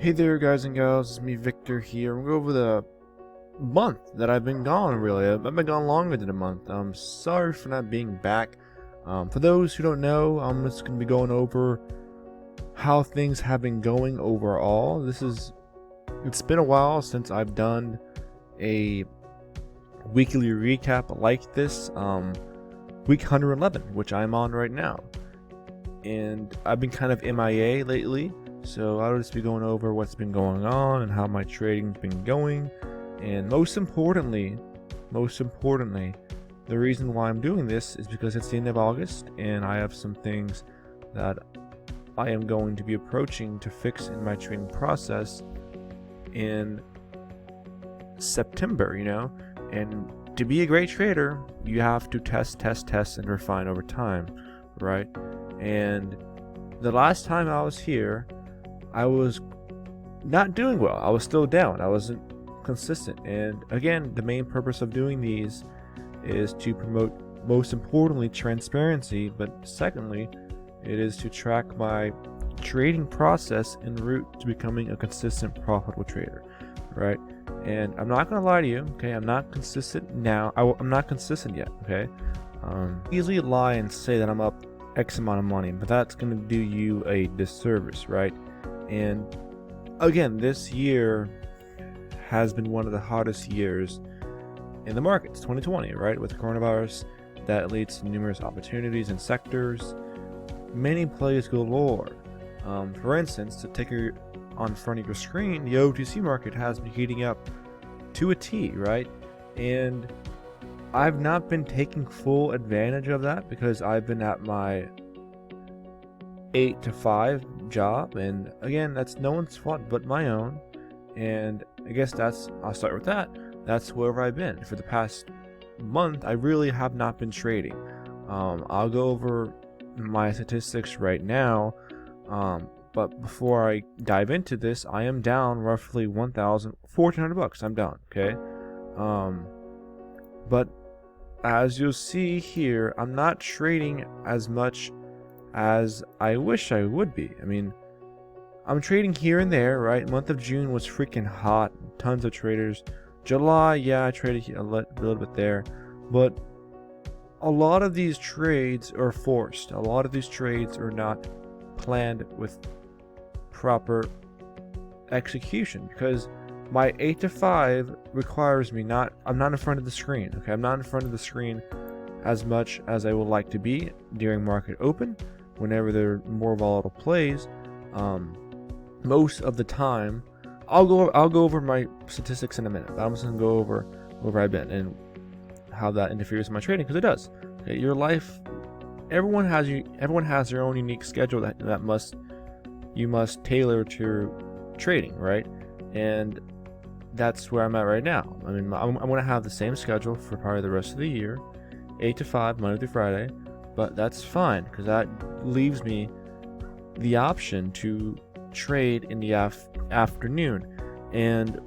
Hey there, guys and gals. It's me, Victor here. We'll go over the month that I've been gone, really. I've been gone longer than a month. I'm sorry for not being back. For those who don't know, I'm just going to be going over how things have been going overall. It's been a while since I've done a weekly recap like this. Week 111, which I'm on right now. And I've been kind of MIA lately. So I'll just be going over what's been going on and how my trading's been going. And most importantly, the reason why I'm doing this is because it's the end of August and I have some things that I am going to be approaching to fix in my trading process in September, And to be a great trader, you have to test, and refine over time, right? And the last time I was here, I was not doing well. I was still down. I wasn't consistent. And again, the main purpose of doing these is to promote, most importantly, transparency, but secondly, it is to track my trading process en route to becoming a consistent, profitable trader, right? And I'm not going to lie to you, okay? I'm not consistent now. I'm not consistent yet, okay? Easily lie and say that I'm up X amount of money, but that's going to do you a disservice, right? And again, this year has been one of the hottest years in the markets, 2020, right? With the coronavirus, that leads to numerous opportunities and sectors. Many plays galore. For instance, to take your on front of your screen, the OTC market has been heating up to a T, right? And I've not been taking full advantage of that because I've been at my 8 to 5 job, and again, that's no one's fault but my own. And I guess I'll start with that. That's wherever I've been for the past month. I really have not been trading. I'll go over my statistics right now, but before I dive into this, I am down roughly $1,400. I'm down, okay? But as you'll see here, I'm not trading as much as I wish I would be. I mean, I'm trading here and there, right? Month of June was freaking hot. Tons of traders. July, yeah, I traded a little bit there. But a lot of these trades are forced. A lot of these trades are not planned with proper execution because my 8 to 5 requires me I'm not in front of the screen, okay? I'm not in front of the screen as much as I would like to be during market open. Whenever there are more volatile plays, most of the time, I'll go over my statistics in a minute. But I'm just gonna go over where I've been and how that interferes with my trading, because it does. Okay, your life, everyone has their own unique schedule that you must tailor to trading, right? And that's where I'm at right now. I mean, I'm gonna have the same schedule for probably the rest of the year, 8 to 5, Monday through Friday. But that's fine because that leaves me the option to trade in the afternoon. And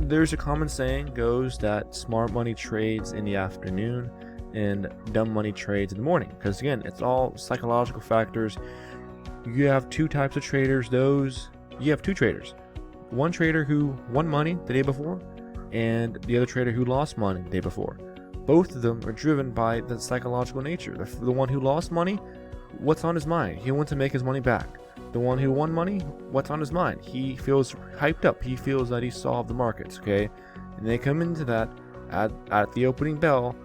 there's a common saying goes that smart money trades in the afternoon and dumb money trades in the morning, because again, it's all psychological factors. You have two types of traders. You have two traders, one trader who won money the day before and the other trader who lost money the day before. Both of them are driven by the psychological nature. The one who lost money, what's on his mind? He wants to make his money back. The one who won money, what's on his mind? He feels hyped up. He feels that he solved the markets, okay? And they come into that at the opening bell,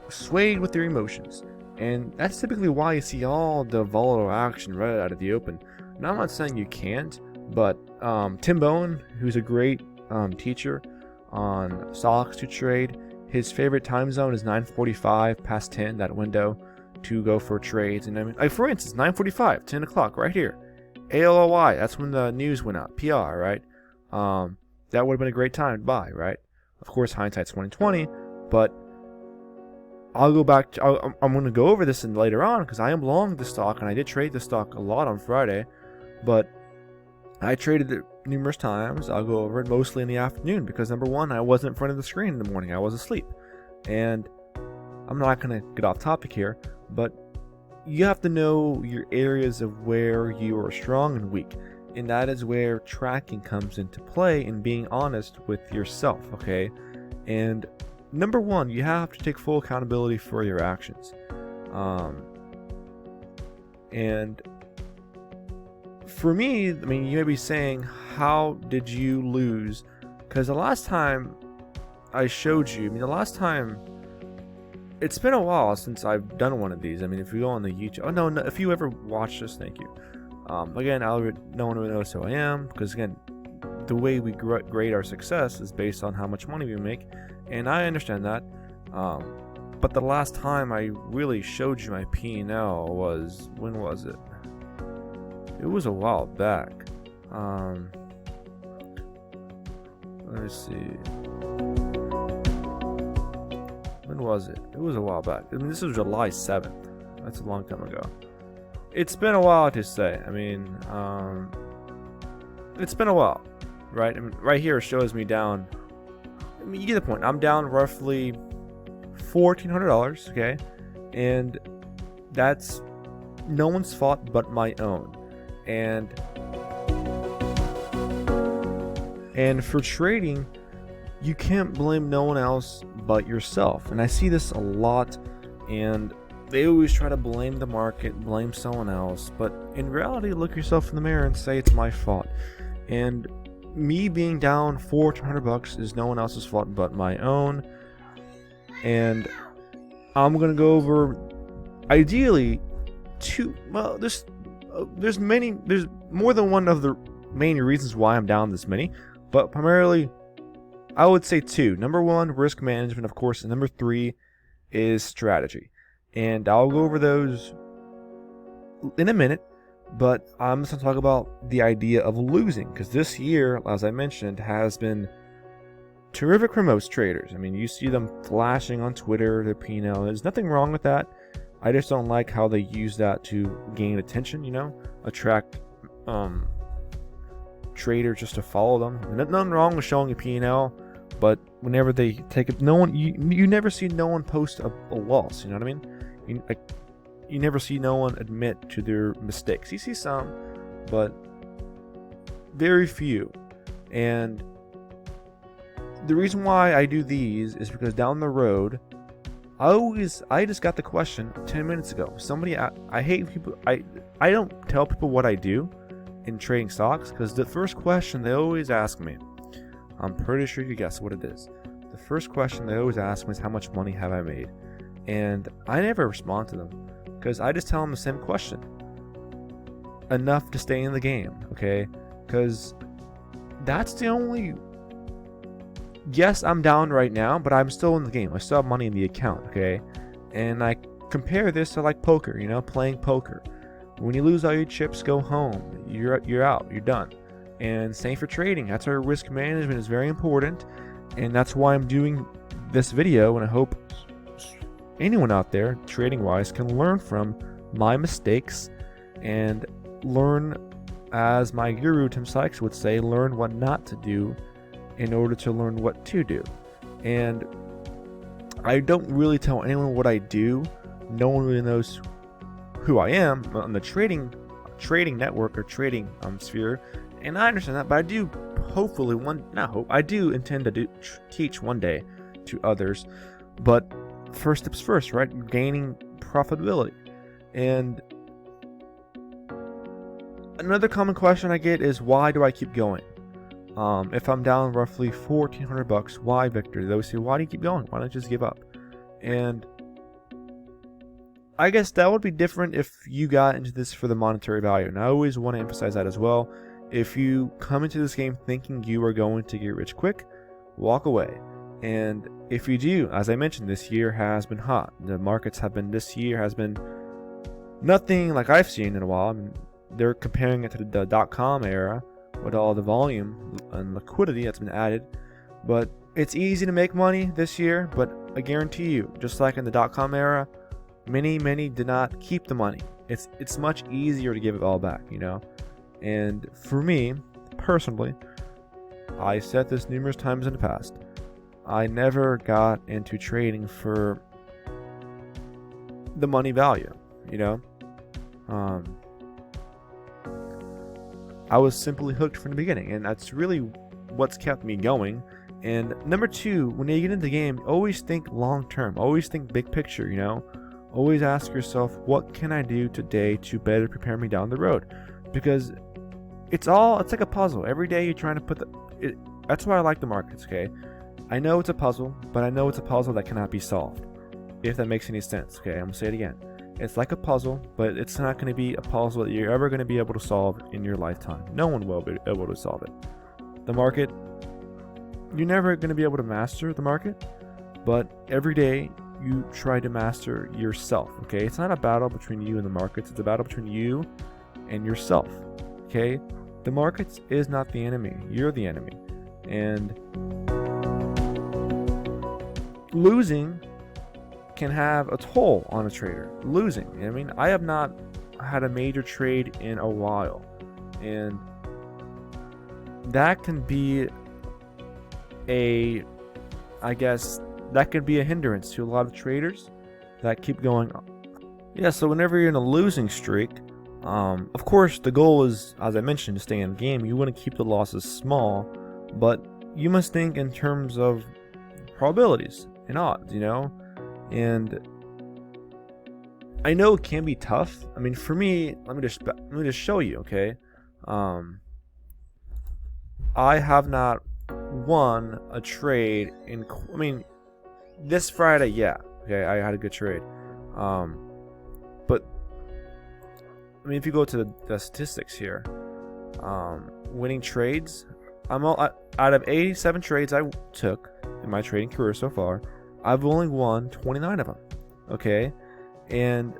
swayed with their emotions. And that's typically why you see all the volatile action right out of the open. Now, I'm not saying you can't, but Tim Bowen, who's a great teacher on stocks to trade, his favorite time zone is 9:45 past 10, that window to go for trades. And I mean, like for instance, 9:45, 10 o'clock, right here, ALOY, that's when the news went out, PR, right? That would have been a great time to buy, right? Of course, hindsight's 2020, but I'll go back to, I'm going to go over this later on because I am long the stock, and I did trade the stock a lot on Friday, but I traded it numerous times. I'll go over it mostly in the afternoon because, number one, I wasn't in front of the screen in the morning. I was asleep. And I'm not going to get off topic here, but you have to know your areas of where you are strong and weak. And that is where tracking comes into play and being honest with yourself, okay? And number one, you have to take full accountability for your actions. And for me, I mean, you may be saying, how did you lose? Because the last time I showed you, I mean, the last time, it's been a while since I've done one of these. I mean, if you go on the YouTube, oh no, if you ever watch this, thank you. Again, no one really knows who I am, because again, the way we grade our success is based on how much money we make, and I understand that. But the last time I really showed you my P&L was, when was it? It was a while back. Let me see. When was it? It was a while back. I mean, this was July 7th. That's a long time ago. It's been a while to say. I mean, it's been a while, right? I mean, right here it shows me down. I mean, you get the point. I'm down roughly $1,400, okay? And that's no one's fault but my own. And for trading, you can't blame no one else but yourself. And I see this a lot, and they always try to blame the market, blame someone else, but in reality, look yourself in the mirror and say it's my fault. And me being down $1,400 is no one else's fault but my own. And I'm gonna go over, ideally, there's more than one of the main reasons why I'm down this many, but primarily I would say two. Number one, risk management, of course, and number three is strategy. And I'll go over those in a minute, but I'm just going to talk about the idea of losing, because this year, as I mentioned, has been terrific for most traders. I mean, you see them flashing on Twitter, their P&L. There's nothing wrong with that. I just don't like how they use that to gain attention, attract traders just to follow them. Nothing wrong with showing a P&L, but whenever they take it, you never see no one post a loss. You know what I mean? You never see no one admit to their mistakes. You see some, but very few. And the reason why I do these is because down the road, I just got the question 10 minutes ago. I hate people. I don't tell people what I do in trading stocks, because the first question they always ask me, I'm pretty sure you guess what it is. The first question they always ask me is, how much money have I made? And I never respond to them, because I just tell them the same question. Enough to stay in the game, okay? Because that's the only... Yes, I'm down right now, but I'm still in the game. I still have money in the account, okay? And I compare this to like poker, playing poker. When you lose all your chips, go home. You're out. You're done. And same for trading. That's why risk management is very important, and that's why I'm doing this video. And I hope anyone out there, trading-wise, can learn from my mistakes and learn, as my guru Tim Sykes would say, learn what not to do in order to learn what to do. And I don't really tell anyone what I do. No one really knows who I am on the trading network or trading sphere, and I understand that. But I do I do intend to teach one day to others. But first steps first, right? Gaining profitability. And another common question I get is, why do I keep going? If I'm down roughly $1,400, why, Victor? They always say, why do you keep going? Why not just give up? And I guess that would be different if you got into this for the monetary value. And I always want to emphasize that as well. If you come into this game thinking you are going to get rich quick, walk away. And if you do, as I mentioned, this year has been hot. This year has been nothing like I've seen in a while. I mean, they're comparing it to the .com era with all the volume and liquidity that's been added. But it's easy to make money this year, but I guarantee you, just like in the .com era, many did not keep the money. It's much easier to give it all back, And for me, personally, I said this numerous times in the past, I never got into trading for the money value, I was simply hooked from the beginning, and that's really what's kept me going. And number two, when you get into the game, always think long term, always think big picture, you know? Always ask yourself, what can I do today to better prepare me down the road? Because it's like a puzzle. Every day you're trying to put that's why I like the markets, okay? I know it's a puzzle, but I know it's a puzzle that cannot be solved. If that makes any sense, okay? I'm gonna say it again. It's like a puzzle, but it's not going to be a puzzle that you're ever going to be able to solve in your lifetime. No one will be able to solve it. The market, you're never going to be able to master the market, but every day you try to master yourself, okay? It's not a battle between you and the markets. It's a battle between you and yourself, okay? The markets is not the enemy. You're the enemy. And losing can have a toll on a trader. Losing. I mean, I have not had a major trade in a while, and that can be that could be a hindrance to a lot of traders that keep going on. Yeah, so whenever you're in a losing streak, of course the goal is, as I mentioned, to stay in the game. You want to keep the losses small, but you must think in terms of probabilities and odds, you know? And I know it can be tough. I mean, for me, let me just show you, okay? I have not won a trade in. I mean, this Friday, yeah, okay, I had a good trade. But I mean, if you go to the statistics here, winning trades, out of 87 trades I took in my trading career so far, I've only won 29 of them, okay? And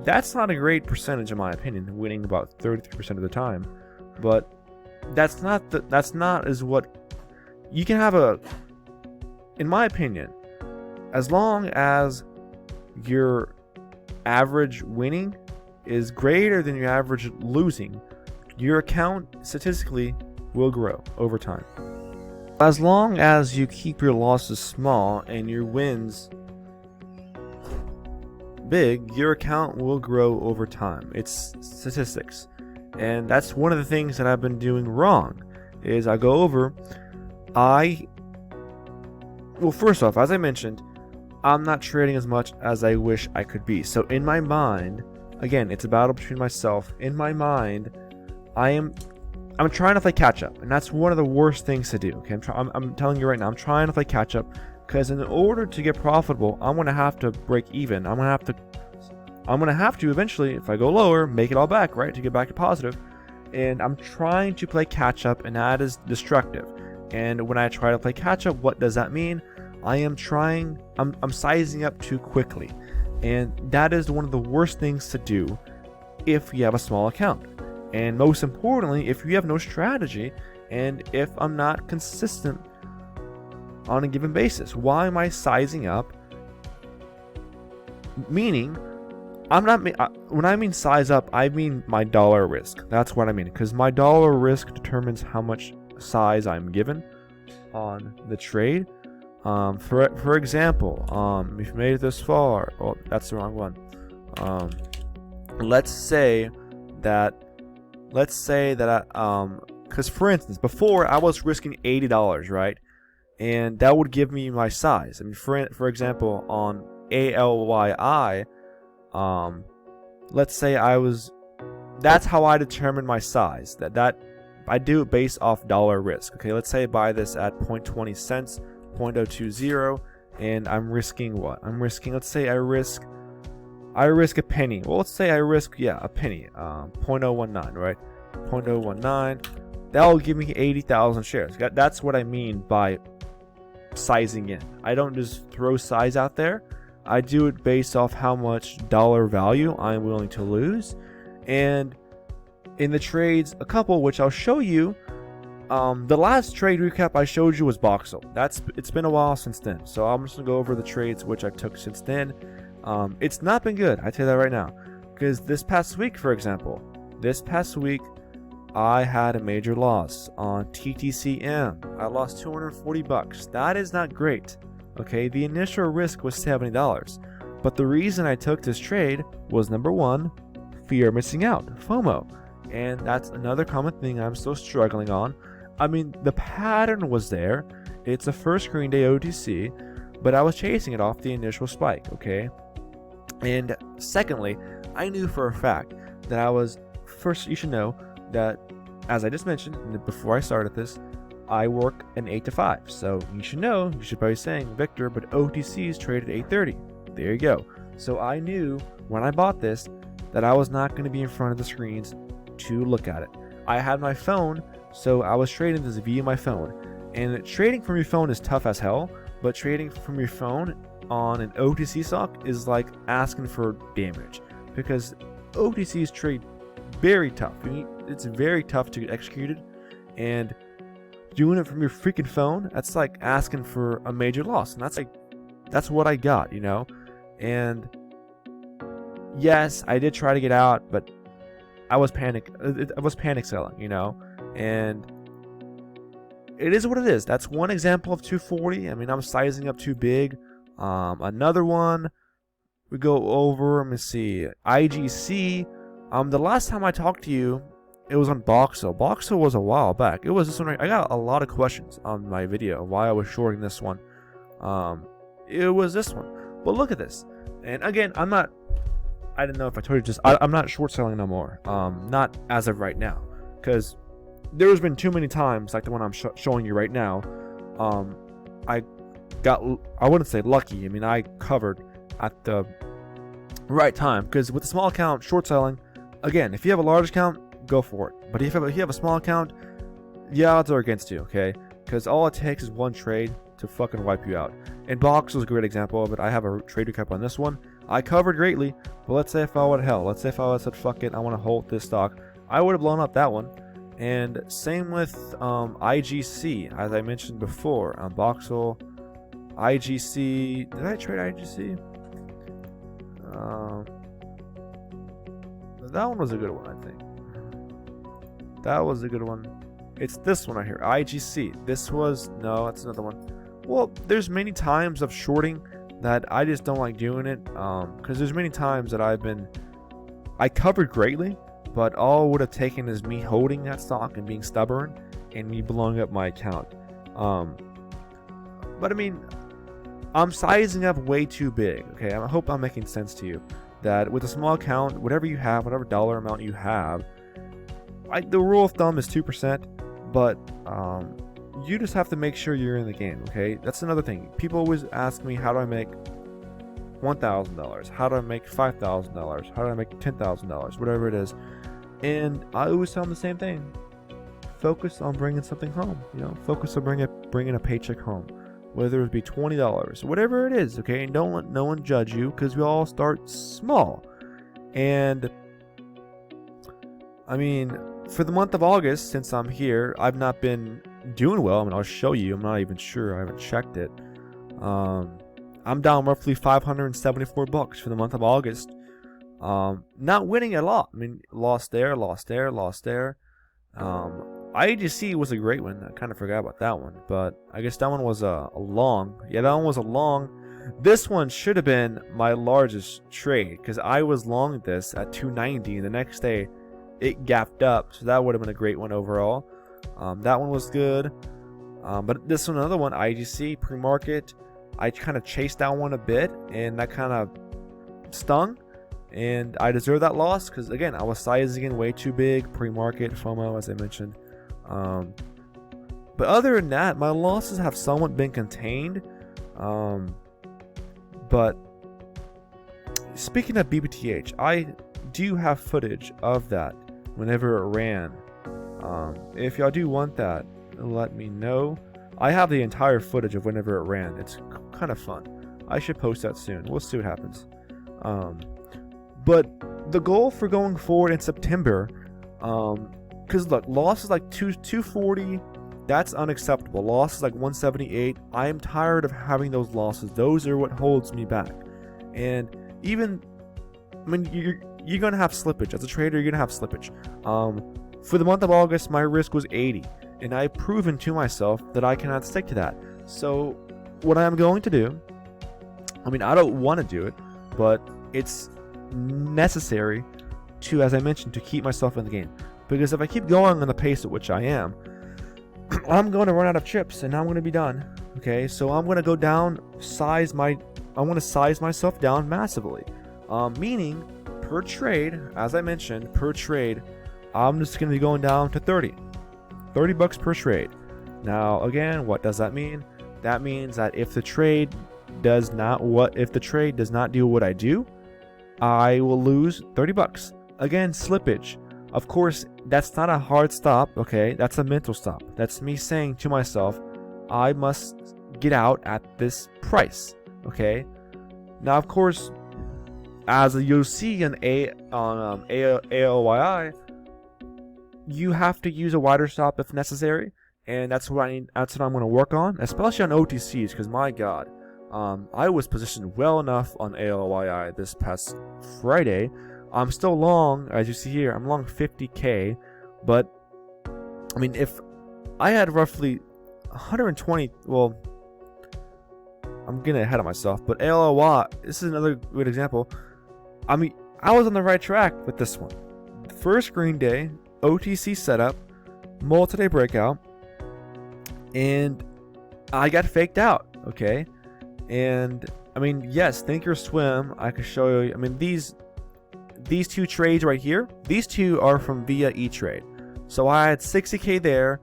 that's not a great percentage in my opinion, winning about 33% of the time. But that's not as what you can have in my opinion, as long as your average winning is greater than your average losing, your account statistically will grow over time. As long as you keep your losses small and your wins big, your account will grow over time. It's statistics. And that's one of the things that I've been doing wrong, is I go over, well, first off, as I mentioned, I'm not trading as much as I wish I could be. So in my mind, again, it's a battle between myself. In my mind, I'm trying to play catch up, and that's one of the worst things to do. Okay, I'm telling you right now, I'm trying to play catch up, because in order to get profitable, I'm gonna have to break even. I'm gonna have to eventually, if I go lower, make it all back, right, to get back to positive. And I'm trying to play catch up, and that is destructive. And when I try to play catch up, what does that mean? I'm sizing up too quickly, and that is one of the worst things to do if you have a small account. And most importantly, if you have no strategy, and if I'm not consistent on a given basis. Why am I sizing up? Meaning, when I mean size up, I mean my dollar risk. That's what I mean, because my dollar risk determines how much size I'm given on the trade. For example, if you made it this far, oh, that's the wrong one. Let's say that because for instance, before I was risking $80, right? And that would give me my size. I mean, for example, on ALYI, let's say that's how I determine my size. That I do it based off dollar risk. Okay, let's say I buy this at 0.20 cents, 0.020, and I'm risking what? Let's say I risk a penny. Well, let's say I risk, a penny, 0.019, right? 0.019. That will give me 80,000 shares. That's what I mean by sizing in. I don't just throw size out there. I do it based off how much dollar value I'm willing to lose. And in the trades, a couple which I'll show you, the last trade recap I showed you was Voxel. It's been a while since then, so I'm just gonna go over the trades which I took since then. It's not been good, I tell you that right now, because this past week, for example, I had a major loss on TTCM. I lost $240. That is not great. Okay, the initial risk was $70, but the reason I took this trade was, number one, fear of missing out, FOMO. And that's another common thing I'm still struggling on. I mean, the pattern was there. It's a first green day OTC, but I was chasing it off the initial spike, okay? And secondly, I knew for a fact that I was, first, you should know that, as I just mentioned before I started this, I work an 8 to 5. So you should know, you should probably be saying, Victor, but OTCs trade at 8:30. There you go. So I knew when I bought this that I was not going to be in front of the screens to look at it. I had my phone, so I was trading this via my phone. And trading from your phone is tough as hell, but trading from your phone on an OTC stock is like asking for damage, because OTCs trade very tough. It's very tough to get executed, and doing it from your freaking phone, that's like asking for a major loss. And that's what I got, you know? And yes, I did try to get out, but I was panic selling, you know? And it is what it is. That's one example of 240. I mean, I'm sizing up too big. Another one we go over, let me see, IGC. The last time I talked to you, it was on Boxel. Boxel was a while back. It was this one right. I got a lot of questions on my video why I was shorting this one. It was this one. But look at this. And again, I didn't know if I told you I'm not short selling no more. Not as of right now, because there's been too many times like the one I'm showing you right now. I wouldn't say lucky. I mean, I covered at the right time, because with the small account short selling, again, if you have a large account, go for it. But if you have a small account, the odds are against you, okay? Because all it takes is one trade to fucking wipe you out. And Box was a great example of it. I have a trade recap on this one. I covered greatly, but let's say if I would have said fuck it, I want to hold this stock, I would have blown up that one. And same with IGC, as I mentioned before, on Boxel, IGC. Did I trade IGC? That one was a good one, I think. That was a good one. It's this one right here, IGC. No, that's another one. Well, there's many times of shorting that I just don't like doing it, because there's many times that I covered greatly, but all it would have taken is me holding that stock and being stubborn and me blowing up my account. But I mean, I'm sizing up way too big, okay? I hope I'm making sense to you, that with a small account, whatever you have, whatever dollar amount you have, the rule of thumb is 2%, but you just have to make sure you're in the game, okay? That's another thing. People always ask me, how do I make $1,000? How do I make $5,000? How do I make $10,000? Whatever it is. And I always tell them the same thing. Focus on bringing something home, you know? Focus on bringing a paycheck home. Whether it be $20, whatever it is, okay? And don't let no one judge you, because we all start small. And I mean, for the month of August, since I'm here, I've not been doing well. I mean, I'll show you. I'm not even sure. I haven't checked it. I'm down roughly $574 for the month of August. Not winning a lot. I mean, lost there. IGC was a great one. I kind of forgot about that one, but I guess that one was a long. Yeah, that one was a long. This one should have been my largest trade, because I was long this at 290, and the next day it gapped up, so that would have been a great one overall. That one was good. But this one, another one, IGC pre-market, I kind of chased that one a bit, and that kind of stung, and I deserve that loss, because again, I was sizing in way too big, pre-market, FOMO, as I mentioned. But other than that, my losses have somewhat been contained. But speaking of BBTH, I do have footage of that whenever it ran. If y'all do want that, let me know. I have the entire footage of whenever it ran. It's kind of fun. I should post that soon. We'll see what happens. But the goal for going forward in September, because look, losses like 240, that's unacceptable. Losses like 178, I am tired of having those losses. Those are what holds me back. And even, I mean, you're gonna have slippage as a trader. You're gonna have slippage. For the month of August, my risk was 80, and I've proven to myself that I cannot stick to that. So what I'm going to do, I mean, I don't want to do it, but it's necessary to, as I mentioned, to keep myself in the game. Because if I keep going on the pace at which I am, I'm going to run out of chips and I'm going to be done. Okay, so I'm going to go down, I want to size myself down massively. Meaning, per trade, as I mentioned, per trade, I'm just going to be going down to 30 bucks per trade. Now, again, what does that mean? That means that if the trade does not do what I do, I will lose 30 bucks. Again, slippage. Of course, that's not a hard stop, okay? That's a mental stop. That's me saying to myself, I must get out at this price, okay? Now, of course, as you'll see on AOYI, you have to use a wider stop if necessary, and that's what I'm going to work on, especially on OTCs, because my God, I was positioned well enough on AOYI this past Friday. I'm still long, as you see here, I'm long 50k, but I mean, if I had roughly 120, well, I'm getting ahead of myself, but AOY, this is another good example. I mean, I was on the right track with this one. First green day, OTC setup, multi-day breakout, and I got faked out, okay? And I mean, yes, think or swim, I could show you. I mean, these two trades right here, these two are from via E-Trade. So I had 60k there.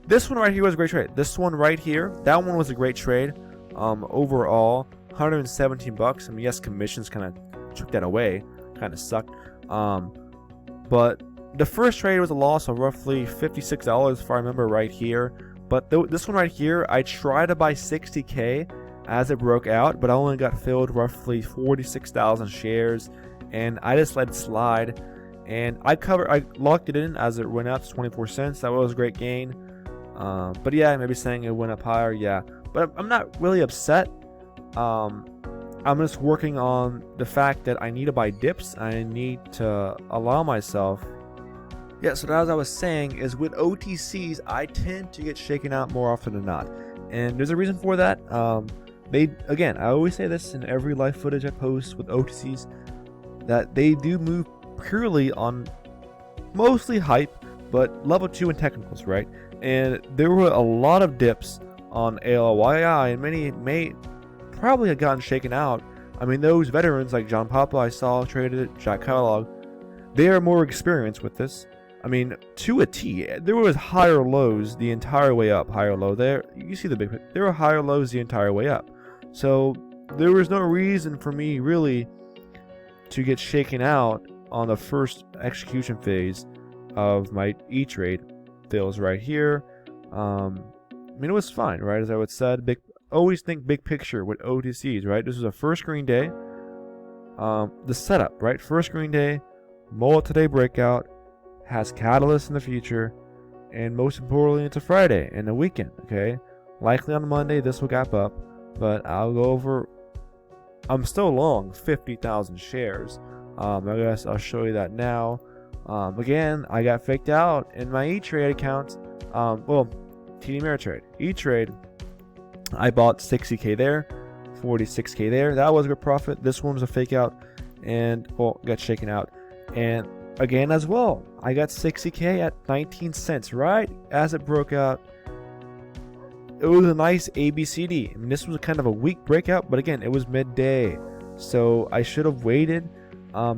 This one right here was a great trade. This one right here, that one was a great trade. Overall, 117 bucks. I mean, yes, commissions kind of took that away, kind of sucked. But the first trade was a loss of roughly $56 if I remember right here. But this one right here, I tried to buy 60k as it broke out, but I only got filled roughly 46,000 shares, and I just let it slide. And I locked it in as it went up to 24 cents. That was a great gain. But yeah, maybe saying it went up higher, yeah. But I'm not really upset. I'm just working on the fact that I need to buy dips. I need to allow myself. Yeah, so as I was saying, is with OTCs, I tend to get shaken out more often than not. And there's a reason for that. Again, I always say this in every live footage I post with OTCs, that they do move purely on mostly hype, but level 2 and technicals, right? And there were a lot of dips on ALYI, and many may probably have gotten shaken out. I mean, those veterans like John Papa I saw traded it, Jack Kellogg, they are more experienced with this. I mean, to a T, there was higher lows the entire way up. Higher low there, you see the big, there were higher lows the entire way up. So there was no reason for me really to get shaken out on the first execution phase of my E-Trade fills right here. I mean, it was fine, right? As I would said, always think big picture with OTCs, right? This was a first green day. The setup, right? First green day, multi-day breakout, has catalysts in the future, and most importantly, it's a Friday and a weekend, okay? Likely on Monday, this will gap up, but I'll go over. I'm still long 50,000 shares. I guess I'll show you that now. Again, I got faked out in my E-Trade account. Well, TD Ameritrade. E-Trade, I bought 60k there, 46k there. That was a good profit. This one was a fake out, and well, got shaken out. And again as well, I got 60k at 19 cents right as it broke out. It was a nice ABCD. I mean, this was kind of a weak breakout, but again, it was midday, so I should have waited.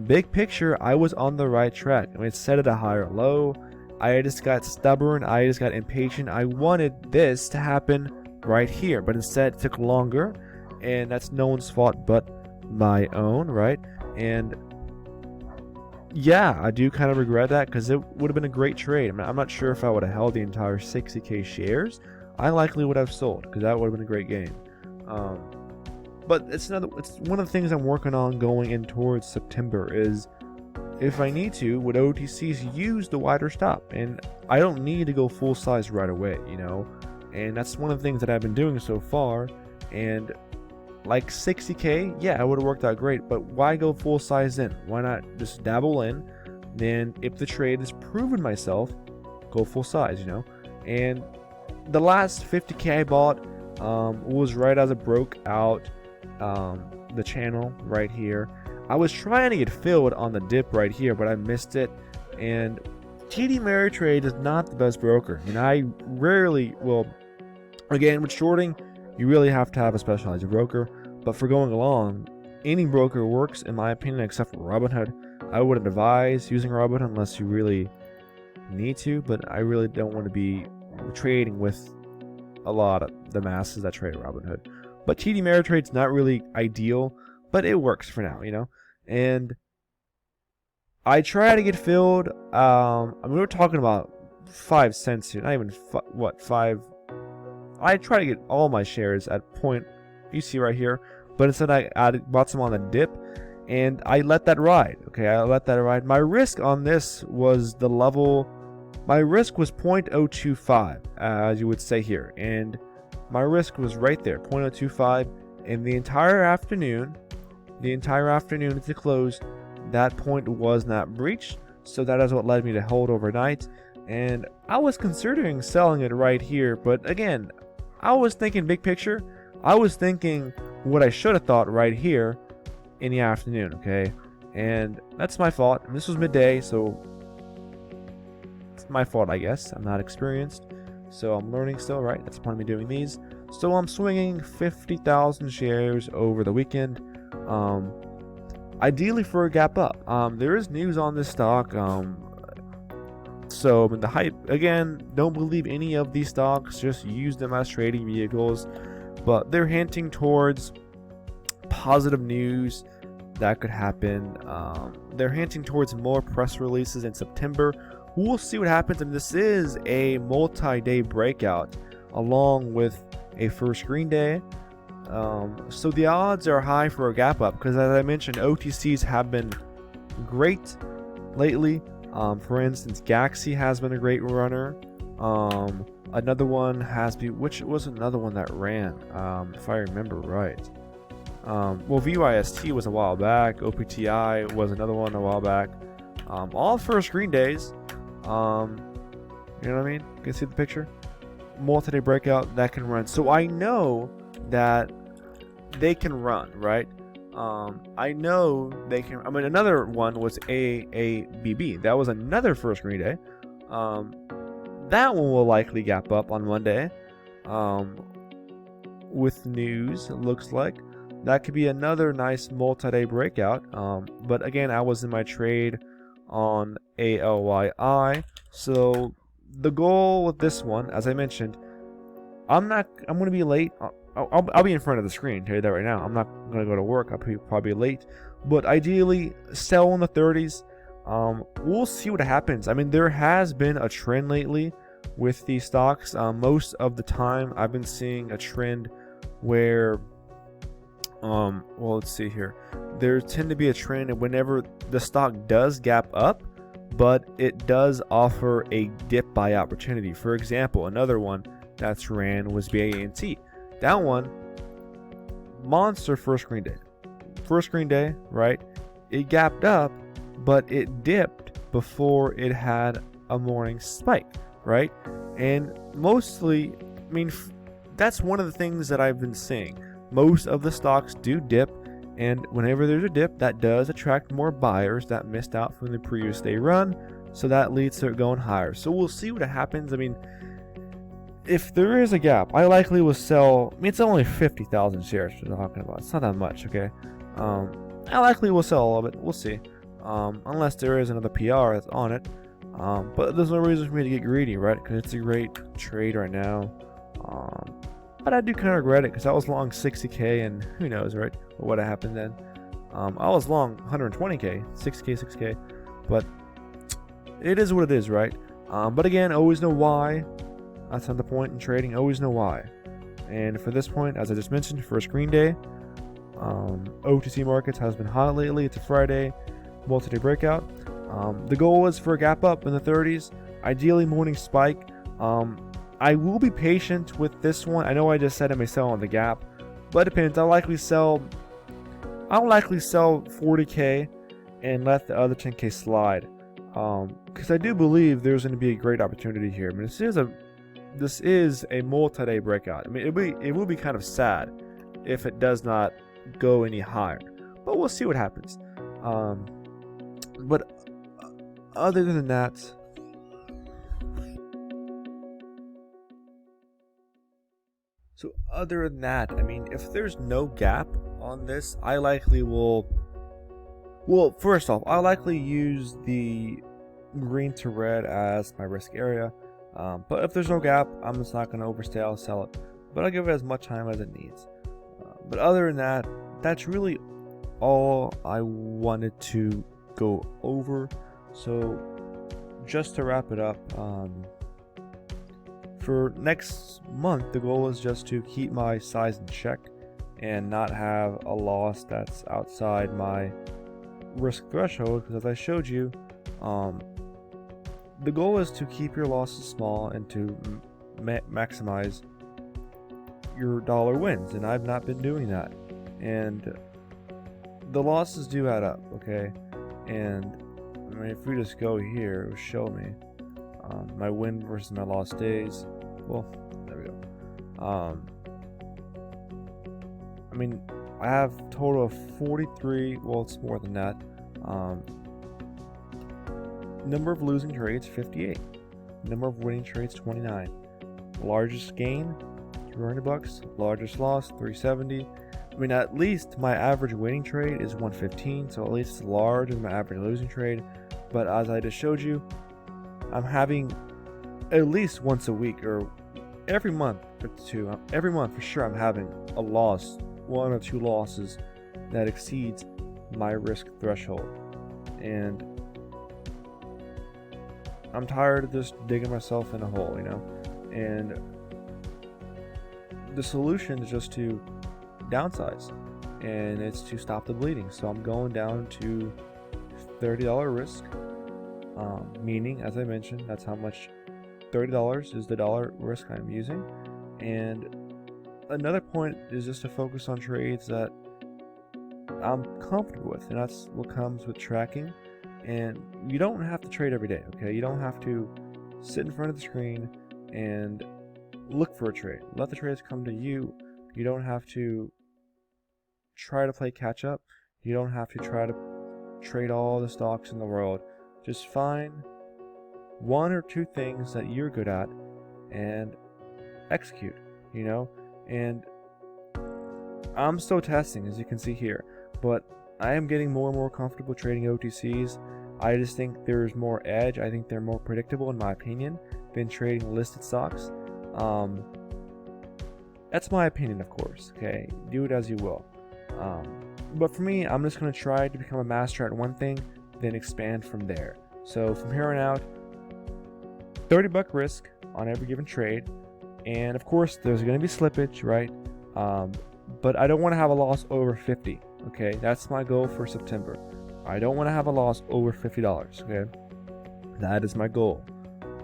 Big picture, I was on the right track. I mean, it set at a higher low. I just got stubborn. I just got impatient. I wanted this to happen right here, but instead it took longer, and that's no one's fault but my own, right? And yeah, I do kind of regret that, because it would have been a great trade. I mean, I'm not sure if I would have held the entire 60k shares. I likely would have sold, because that would have been a great game. But it's one of the things I'm working on going in towards September is, if I need to, with OTCs, use the wider stop. And I don't need to go full size right away, you know? And that's one of the things that I've been doing so far. And like 60k, yeah, it would have worked out great, but why go full size in? Why not just dabble in? Then if the trade has proven myself, go full size, you know? And the last 50k I bought was right as it broke out the channel right here. I was trying to get filled on the dip right here, but I missed it. And TD Ameritrade is not the best broker. I mean, I rarely will. Again, with shorting, you really have to have a specialized broker. But for going along, any broker works, in my opinion, except for Robinhood. I wouldn't advise using Robinhood unless you really need to, but I really don't want to be trading with a lot of the masses that trade Robinhood. But TD Ameritrade's not really ideal, but it works for now, you know. And I try to get filled. I mean, we're talking about 5 cents here, not even five. I try to get all my shares at point you see right here, but instead I bought some on the dip, and I let that ride. Okay, I let that ride. My risk on this was the level. My risk was 0.025, as you would say here, and my risk was right there, 0.025, and the entire afternoon at the close, that point was not breached, so that is what led me to hold overnight. And I was considering selling it right here, but again, I was thinking big picture. I was thinking what I should have thought right here in the afternoon, okay? And that's my fault. And this was midday, so it's my fault, I guess. I'm not experienced, so I'm learning still, right? That's the point of me doing these. So I'm swinging 50,000 shares over the weekend. Ideally for a gap up. There is news on this stock. So the hype, again, don't believe any of these stocks, just use them as trading vehicles, but they're hinting towards positive news that could happen. They're hinting towards more press releases in September. We'll see what happens, and this is a multi-day breakout along with a first green day. So the odds are high for a gap up because, as I mentioned, OTCs have been great lately. For instance, Gaxi has been a great runner. Another one has been, which was another one that ran, if I remember right. Well, VYST was a while back. OPTI was another one a while back. All first green days. You know what I mean? You can see the picture. Multi-day breakout that can run. So I know that they can run, right? I know they can. I mean, another one was AABB. That was another first green day. That one will likely gap up on Monday. With news, it looks like that could be another nice multi-day breakout. But again, I was in my trade on ALYI. So the goal with this one, as I mentioned, I'm going to be late. I'll be in front of the screen. Tell you that right now. I'm not going to go to work. I'll probably be late. But ideally, sell in the 30s. We'll see what happens. I mean, there has been a trend lately with these stocks. Most of the time, I've been seeing a trend where, well, let's see here. There tend to be a trend whenever the stock does gap up, but it does offer a dip buy opportunity. For example, another one that's ran was BANT. That one, monster first green day. First green day, right? It gapped up, but it dipped before it had a morning spike, right? And mostly, I mean, that's one of the things that I've been seeing. Most of the stocks do dip, and whenever there's a dip, that does attract more buyers that missed out from the previous day run, so that leads to it going higher. So we'll see what happens. I mean, if there is a gap, I likely will sell. I mean, it's only 50,000 shares we're talking about. It's not that much, okay? I likely will sell all of it. We'll see. Unless there is another PR that's on it. But there's no reason for me to get greedy, right? Because it's a great trade right now. But I do kind of regret it because I was long 60K, and who knows, right? What would have happened then? I was long 120K, 6K. But it is what it is, right? But again, always know why. That's not the point in trading. Always know why. And for this point, as I just mentioned, first green day. OTC markets has been hot lately. It's a Friday, multi-day breakout. The goal is for a gap up in the 30s. Ideally, morning spike. I will be patient with this one. I know I just said I may sell on the gap, but it depends. I'll likely sell 40K and let the other 10K slide. Because I do believe there's going to be a great opportunity here. I mean, this is a multi-day breakout. I mean, it will be kind of sad if it does not go any higher, but we'll see what happens. But other than that, I mean, if there's no gap on this, I likely will. Well, first off, I likely use the green to red as my risk area. But if there's no gap, I'm just not going to overstay. I'll sell it, but I'll give it as much time as it needs. But other than that, that's really all I wanted to go over. So just to wrap it up, for next month, the goal is just to keep my size in check and not have a loss that's outside my risk threshold, because as I showed you, the goal is to keep your losses small and to maximize your dollar wins, and I've not been doing that, and the losses do add up, okay? And I mean, if we just go here, it will show me my win versus my loss days. Well, there we go. I mean, I have a total of 43, well, it's more than that. Number of losing trades, 58. Number of winning trades, 29. Largest gain, $200. Largest loss, 370. I mean, at least my average winning trade is 115, so at least it's larger than my average losing trade. But as I just showed you, I'm having at least once a week or every month or two. Every month for sure, I'm having a loss, 1 or 2 losses that exceeds my risk threshold, and I'm tired of just digging myself in a hole, you know. And the solution is just to downsize, and it's to stop the bleeding. So I'm going down to $30 risk, meaning, as I mentioned, that's how much. $30 is the dollar risk I'm using. And another point is just to focus on trades that I'm comfortable with, and that's what comes with tracking. And you don't have to trade every day, okay? You don't have to sit in front of the screen and look for a trade. Let the trades come to you. You don't have to try to play catch up. You don't have to try to trade all the stocks in the world. Just find 1 or 2 things that you're good at and execute, you know. And I'm still testing, as you can see here, but I am getting more and more comfortable trading OTCs. I just think there's more edge. I think they're more predictable, in my opinion, than trading listed stocks. That's my opinion, of course, okay? Do it as you will. But for me, I'm just going to try to become a master at one thing, then expand from there. So from here on out, $30 risk on every given trade. And of course, there's going to be slippage, right? But I don't want to have a loss over 50. Okay, that's my goal for September. I don't want to have a loss over $50. Okay, that is my goal.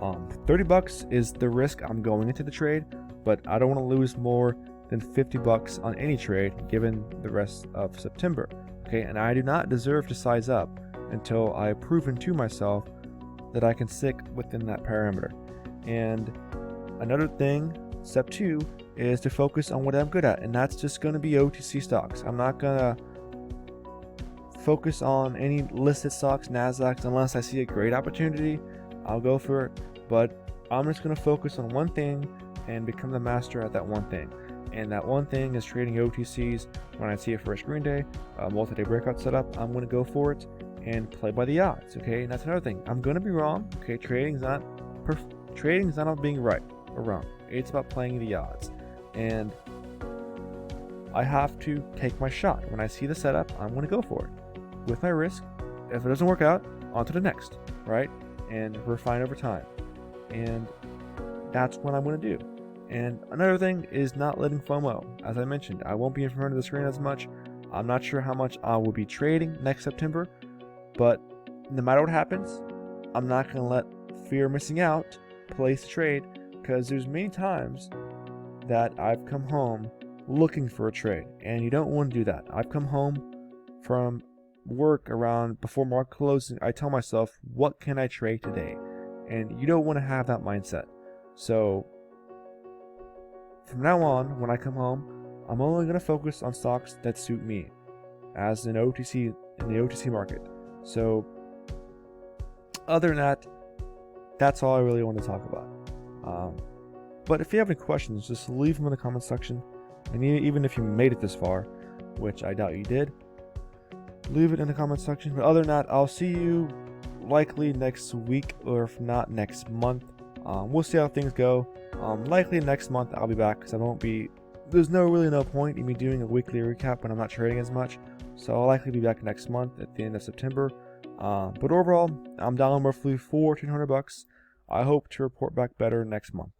$30 is the risk I'm going into the trade, but I don't want to lose more than $50 on any trade given the rest of September. Okay, and I do not deserve to size up until I have proven to myself that I can stick within that parameter. And another thing, step 2, is to focus on what I'm good at, and that's just going to be OTC stocks. I'm not going to focus on any listed stocks, NASDAQs, unless I see a great opportunity. I'll go for it, but I'm just going to focus on one thing and become the master at that one thing. And that one thing is trading OTCs. When I see a first green day, a multi-day breakout setup, I'm going to go for it and play by the odds. Okay, and that's another thing. I'm going to be wrong. Okay, trading's not about being right or wrong. It's about playing the odds. And I have to take my shot. When I see the setup, I'm going to go for it with my risk. If it doesn't work out, on to the next, right? And refine over time. And that's what I'm going to do. And another thing is not letting FOMO. As I mentioned, I won't be in front of the screen as much. I'm not sure how much I will be trading next September, but no matter what happens, I'm not going to let fear of missing out place the trade, because there's many times that I've come home looking for a trade, and you don't want to do that. I've come home from work around before market closing. I tell myself, what can I trade today? And you don't want to have that mindset. So from now on, when I come home, I'm only going to focus on stocks that suit me. As an OTC in the OTC market. So other than that, that's all I really want to talk about. But if you have any questions, just leave them in the comment section. And even if you made it this far, which I doubt you did, leave it in the comment section. But other than that, I'll see you likely next week, or if not next month. We'll see how things go. Likely next month I'll be back, because there's really no point in me doing a weekly recap when I'm not trading as much. So I'll likely be back next month at the end of September. But overall, I'm down roughly $1,400. I hope to report back better next month.